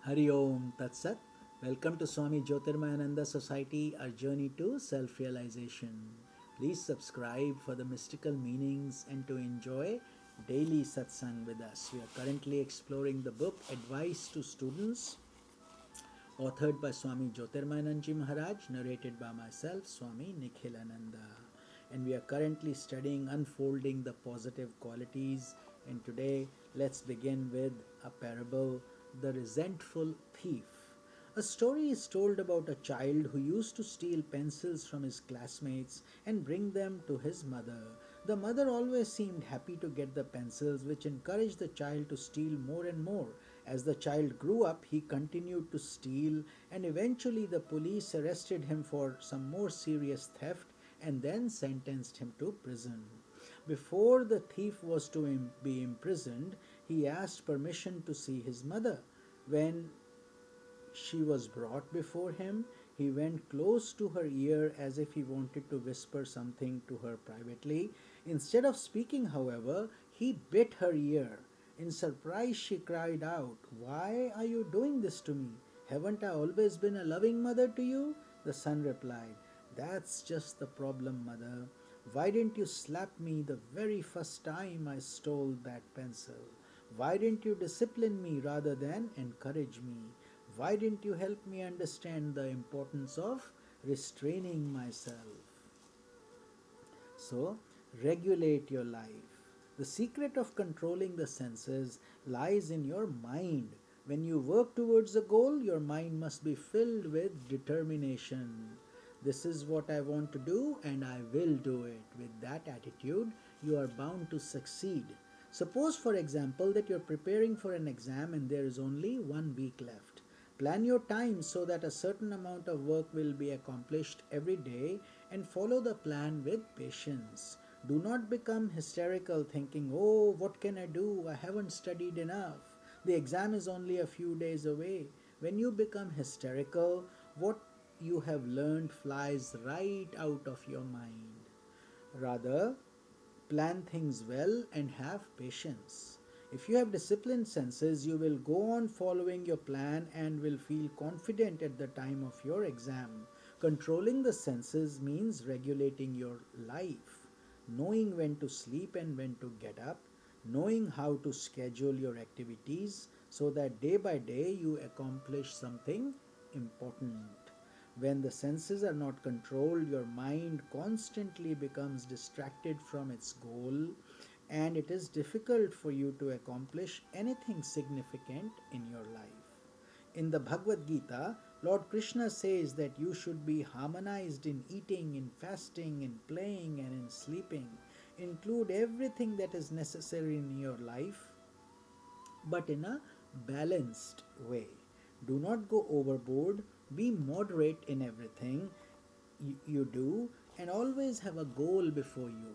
Hari Om Tat Sat. Welcome to Swami Jyotirmayananda Society, our journey to self realization. Please subscribe for the mystical meanings and to enjoy daily satsang with us. We are currently exploring the book Advice to Students, authored by Swami Jyotirmayananda Maharaj, narrated by myself, Swami Nikhilananda. And we are currently studying Unfolding the Positive Qualities. And today, let's begin with a parable, The Resentful Thief. A story is told about a child who used to steal pencils from his classmates and bring them to his mother. The mother always seemed happy to get the pencils, which encouraged the child to steal more and more. As the child grew up, he continued to steal, and eventually the police arrested him for some more serious theft and then sentenced him to prison. Before the thief was to be imprisoned, he asked permission to see his mother. When she was brought before him, he went close to her ear as if he wanted to whisper something to her privately. Instead of speaking, however, he bit her ear. In surprise, she cried out, "Why are you doing this to me? Haven't I always been a loving mother to you?" The son replied, "That's just the problem, mother. Why didn't you slap me the very first time I stole that pencil? Why didn't you discipline me rather than encourage me? Why didn't you help me understand the importance of restraining myself?" So, regulate your life. The secret of controlling the senses lies in your mind. When you work towards a goal, your mind must be filled with determination. This is what I want to do and I will do it. With that attitude, you are bound to succeed. Suppose, for example, that you're preparing for an exam and there is only 1 week left. Plan your time so that a certain amount of work will be accomplished every day and follow the plan with patience. Do not become hysterical thinking, "Oh, what can I do? I haven't studied enough. The exam is only a few days away." When you become hysterical, what you have learned flies right out of your mind. Rather, plan things well and have patience. If you have disciplined senses, you will go on following your plan and will feel confident at the time of your exam. Controlling the senses means regulating your life, knowing when to sleep and when to get up, knowing how to schedule your activities so that day by day you accomplish something important. When the senses are not controlled, your mind constantly becomes distracted from its goal, and it is difficult for you to accomplish anything significant in your life. In the Bhagavad Gita, Lord Krishna says that you should be harmonized in eating, in fasting, in playing, and in sleeping. Include everything that is necessary in your life, but in a balanced way. Do not go overboard. Be moderate in everything you do, and always have a goal before you.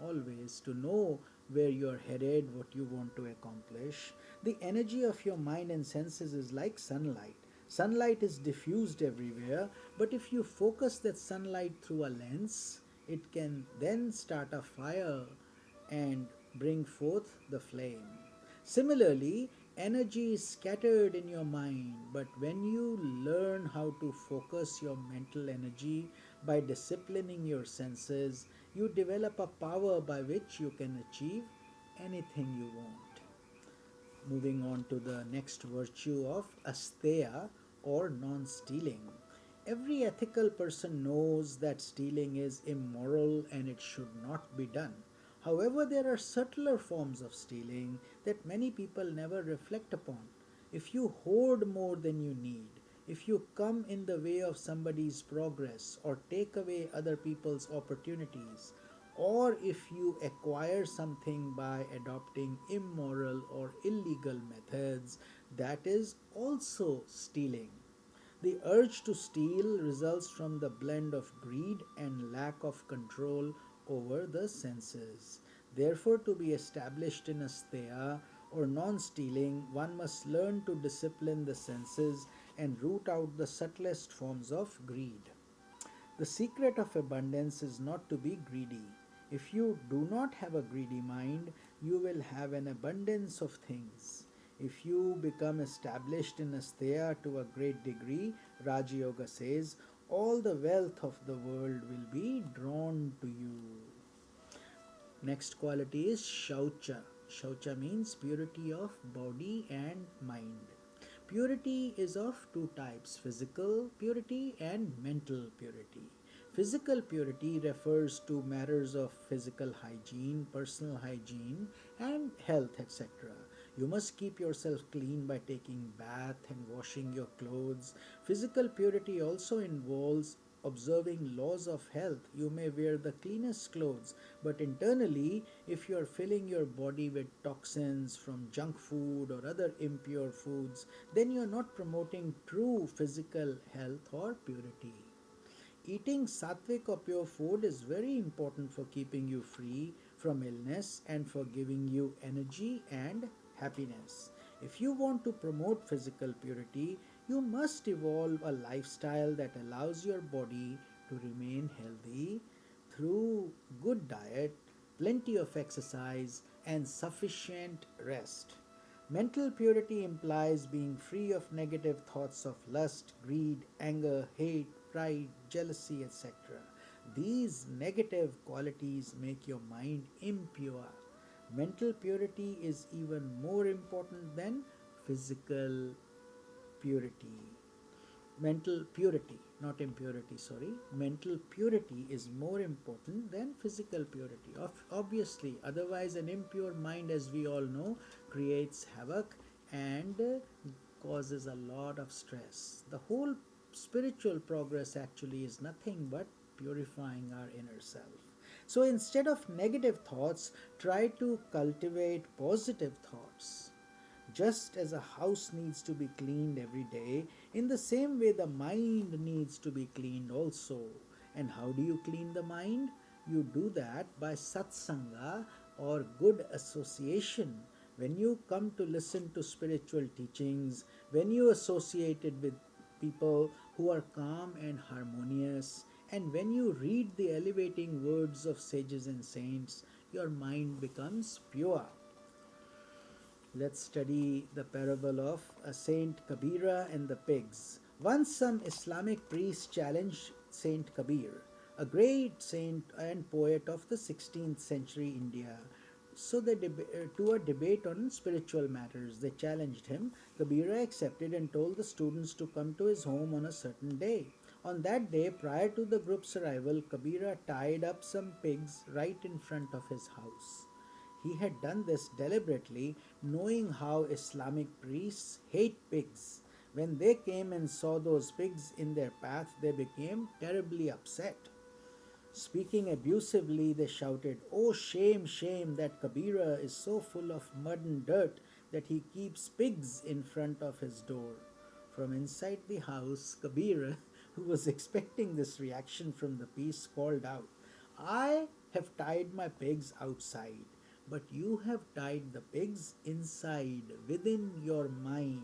Always to know where you're headed, what you want to accomplish. The energy of your mind and senses is like sunlight. Sunlight is diffused everywhere, but if you focus that sunlight through a lens, it can then start a fire and bring forth the flame. Similarly, energy is scattered in your mind, but when you learn how to focus your mental energy by disciplining your senses, you develop a power by which you can achieve anything you want. Moving on to the next virtue of asteya or non stealing. Every ethical person knows that stealing is immoral and it should not be done. However, there are subtler forms of stealing that many people never reflect upon. If you hoard more than you need, if you come in the way of somebody's progress or take away other people's opportunities, or if you acquire something by adopting immoral or illegal methods, that is also stealing. The urge to steal results from the blend of greed and lack of control over the senses. Therefore, to be established in asteya or non stealing, one must learn to discipline the senses and root out the subtlest forms of greed. The secret of abundance is not to be greedy. If you do not have a greedy mind, you will have an abundance of things. If you become established in asteya to a great degree, Raja Yoga says, all the wealth of the world will be drawn to you. Next quality is Shaucha. Shaucha means purity of body and mind. Purity is of two types, physical purity and mental purity. Physical purity refers to matters of physical hygiene, personal hygiene, and health, etc. You must keep yourself clean by taking bath and washing your clothes. Physical purity also involves observing laws of health. You may wear the cleanest clothes, but internally, if you are filling your body with toxins from junk food or other impure foods, then you are not promoting true physical health or purity. Eating sattvic or pure food is very important for keeping you free from illness and for giving you energy and happiness. If you want to promote physical purity, you must evolve a lifestyle that allows your body to remain healthy through good diet, plenty of exercise, and sufficient rest. Mental purity implies being free of negative thoughts of lust, greed, anger, hate, pride, jealousy, etc. These negative qualities make your mind impure. Mental purity is even more important than physical purity. Mental purity, not impurity, sorry. Mental purity is more important than physical purity. Obviously, otherwise, an impure mind, as we all know, creates havoc and causes a lot of stress. The whole spiritual progress actually is nothing but purifying our inner self. So instead of negative thoughts, try to cultivate positive thoughts. Just as a house needs to be cleaned every day, in the same way the mind needs to be cleaned also. And how do you clean the mind? You do that by satsanga or good association. When you come to listen to spiritual teachings, when you associated with people who are calm and harmonious, and when you read the elevating words of sages and saints, your mind becomes pure. Let's study the parable of Saint Kabira and the pigs. Once some Islamic priest challenged Saint Kabir, a great saint and poet of the 16th century India. So to a debate on spiritual matters, they challenged him. Kabira accepted and told the students to come to his home on a certain day. On that day, prior to the group's arrival, Kabira tied up some pigs right in front of his house. He had done this deliberately, knowing how Islamic priests hate pigs. When they came and saw those pigs in their path, they became terribly upset. Speaking abusively, they shouted, "Oh, shame, shame, that Kabira is so full of mud and dirt that he keeps pigs in front of his door." From inside the house, Kabira, who was expecting this reaction from the priest, called out, "I have tied my pigs outside, but you have tied the pigs inside, within your mind."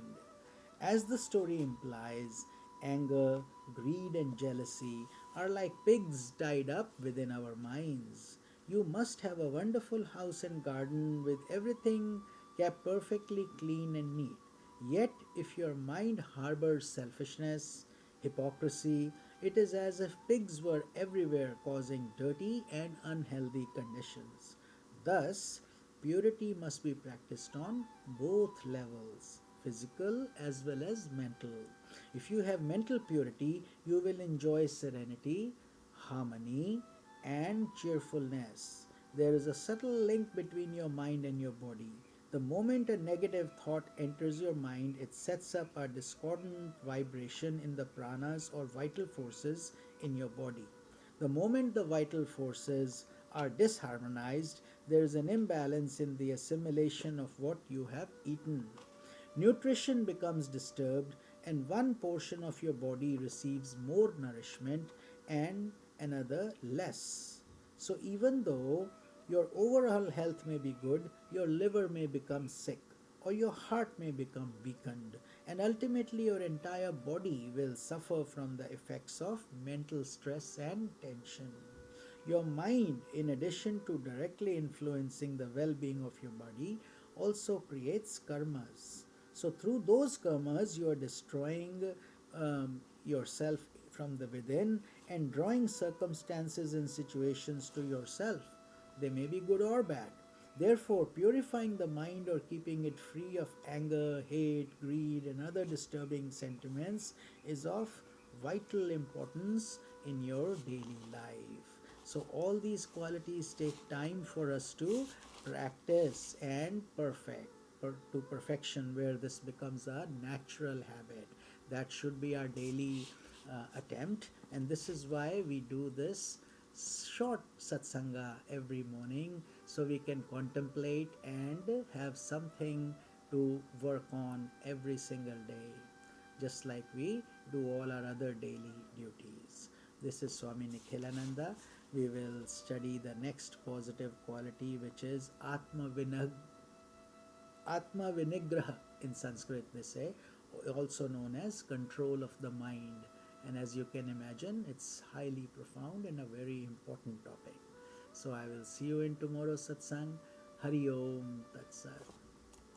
As the story implies, anger, greed, and jealousy are like pigs tied up within our minds. You must have a wonderful house and garden with everything kept perfectly clean and neat. Yet, if your mind harbors selfishness, hypocrisy, it is as if pigs were everywhere causing dirty and unhealthy conditions. Thus, purity must be practiced on both levels, physical as well as mental. If you have mental purity, you will enjoy serenity, harmony, and cheerfulness. There is a subtle link between your mind and your body. The moment a negative thought enters your mind, it sets up a discordant vibration in the pranas or vital forces in your body. The moment the vital forces are disharmonized, there is an imbalance in the assimilation of what you have eaten. Nutrition becomes disturbed, and one portion of your body receives more nourishment and another less. So, even though your overall health may be good, your liver may become sick, or your heart may become weakened, and ultimately your entire body will suffer from the effects of mental stress and tension. Your mind, in addition to directly influencing the well being of your body, also creates karmas. So through those karmas, you are destroying yourself from the within and drawing circumstances and situations to yourself. They may be good or bad. Therefore, purifying the mind or keeping it free of anger, hate, greed, and other disturbing sentiments is of vital importance in your daily life. So, all these qualities take time for us to practice and to perfection, where this becomes a natural habit. That should be our daily attempt, and this is why we do this short satsanga every morning, so we can contemplate and have something to work on every single day, just like we do all our other daily duties. This is Swami Nikhilananda. We will study the next positive quality, which is Atma Vinigraha in Sanskrit, they say, also known as control of the mind. And as you can imagine, it's highly profound and a very important topic. So I will see you in tomorrow's satsang. Hari Om Tat Sat.